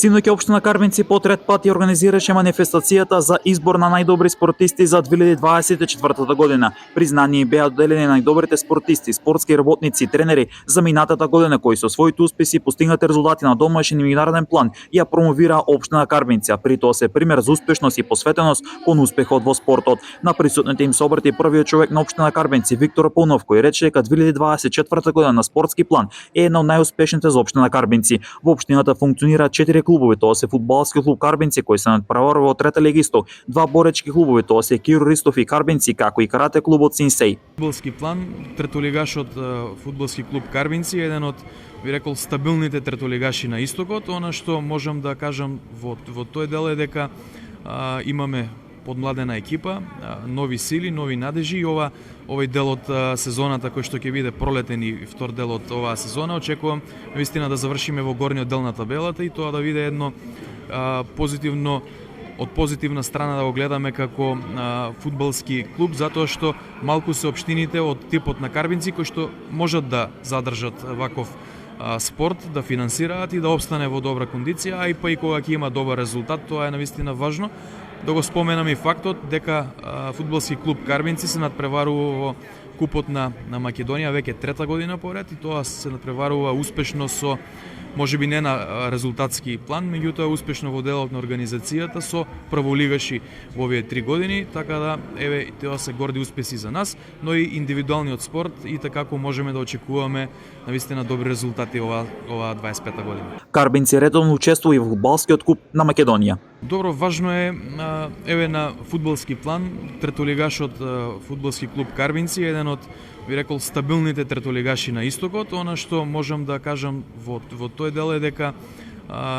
Синоќа општина Карбинци по трет пат ја организираше манифестацијата за избор на најдобри спортисти за 2024 година. Признание беа доделени на најдобрите спортисти, спортски работници, тренери за минатата година кои со своите успеси постигнати резултати на домашен и меѓународен план ја промовира општина Карбинци, а при тоа се пример за успешност и посветеност кон успехот во спортот. На присутните им се обрати првиот човек на општина Карбинци, Виктор Пунов, кој рече дека 2024 година на спортски план е една од најуспешните за општина Карбинци. Во општината функционираат 4 клубови, тоа се фудбалски клуб Карбинци кој се надпреварува во трета лига исток, два боречки клубови, тоа се Киро Ристов и Карбинци, како и карате клубот Синсеј. Фудбалски план, третолигашот фудбалски клуб Карбинци е еден од, би рекол, стабилните третолигаши на истокот. Она што можам да кажам во тој дел е дека имаме подмладена екипа, нови сили, нови надежи и овој дел од сезоната кој што ќе биде пролетен и втор дел од оваа сезона, очекувам навистина да завршиме во горниот дел на табелата и тоа да биде едно позитивно, од позитивна страна да го гледаме како фудбалски клуб, затоа што малку се општините од типот на Карбинци кои што можат да задржат ваков спорт, да финансираат и да опстане во добра кондиција, а и па и кога ќе има добар резултат, тоа е навистина важно. Да го споменам и фактот дека фудбалски клуб Карбинци се надпреварува во Купот на Македонија веќе трета година поред и тоа се надпреварува успешно со можеби не на резултатски план, меѓутоа успешно во делот на организацијата со прволигаши во овие 3 години, така да еве тоа се горди успеси за нас, но и индивидуалниот спорт и така како можеме да очекуваме навистина добри резултати оваа 25-та година. Карбинци редовно учествува и во фудбалскиот клуб на Македонија. Добро, важно е еве на фудбалски план, третолигашот фудбалски клуб Карбинци е еден од, би рекол, стабилните третолигаши на истокот. Она што можам да кажам во тој дел е дека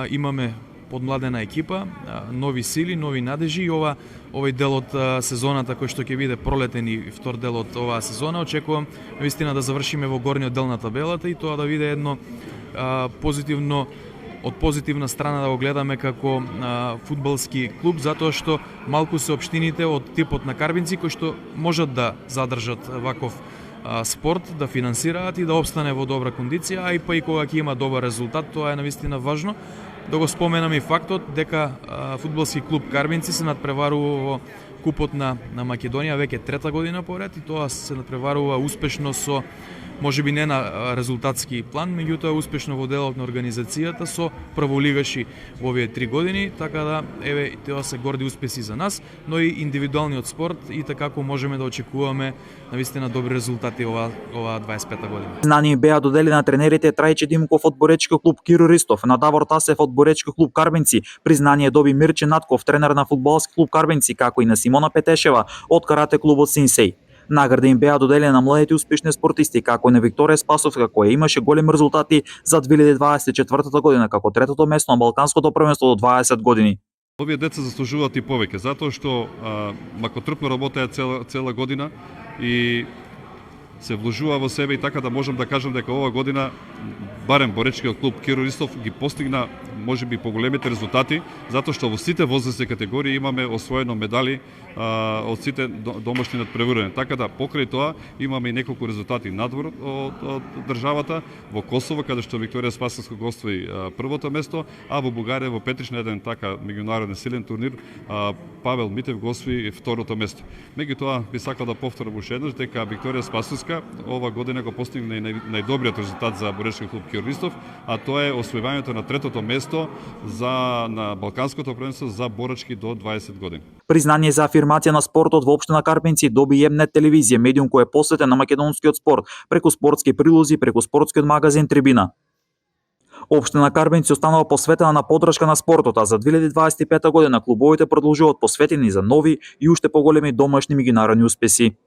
имаме подмладена екипа, нови сили, нови надежи и овој дел од сезоната кој што ќе биде пролетен и втор дел од оваа сезона, очекувам навистина да завршиме во горниот дел на табелата и тоа да биде едно позитивно, од позитивна страна да го гледаме како фудбалски клуб, затоа што малку се општините од типот на Карбинци кои што можат да задржат ваков спорт, да финансираат и да опстане во добра кондиција, а и па и кога ќе има добар резултат, тоа е навистина важно. Да го споменам и фактот дека фудбалски клуб Карбинци се надпреварува во Купот на Македонија веќе трета година поред и тоа се надпреварува успешно со можеби не на резултатски план, меѓутоа успешно во делот на организацијата со прволигаши во овие 3 години, така да еве тоа се горди успеси за нас, но и индивидуалниот спорт и така како можеме да очекуваме навистина добри резултати оваа 25-та година. Знание беа доделени на тренерите Трајче Димков од боречки клуб Киро Ристов, на Давор Тасев од боречки клуб Карбинци. Признание доби Мирче Натков, тренер на фудбалски клуб Карбинци, како и на Симона Петешева од карате клубот Синсеј. Награди им беа доделени на младите успешни спортисти, како и на Викторија Спасовска, која имаше големи резултати за 2024 година, како третото место на Балканското првенство до 20 години. Овие деца заслужуваат и повеќе, затоа што макотрпно работеа цела година и се вложува во себе и така да можам да кажам дека ова година барем боречкиот клуб Киро Ристов ги постигна можеби поголемите резултати, затоа што во сите возрастни категории имаме освоено медали од сите домашни надпреварувања. Така да покрај тоа имаме и неколку резултати надвор од државата, во Косово каде што Викторија Спасовска го освои првото место, а во Бугарија во Петрич на еден така меѓународен силен турнир Павел Митев го освои второто место. Меѓутоа би сакал да повторам уште еднаш дека Викторија Спасовска ова година го постигна и најдобриот резултат за боречки клуб Киро Ристов, а тоа е освојувањето на третото место на Балканското првенство за борачки до 20 години. Признание за афирмација на спортот во општина Карбинци доби Емнет телевизија, медиум кој е посветен на македонскиот спорт, преку спортски прилози, преку спортскиот магазин Трибина. Општина Карбинци останала посветена на поддршка на спортот, а за 2025 година клубовите продолжуваат посветени за нови и уште поголеми домашни меѓународни успеси.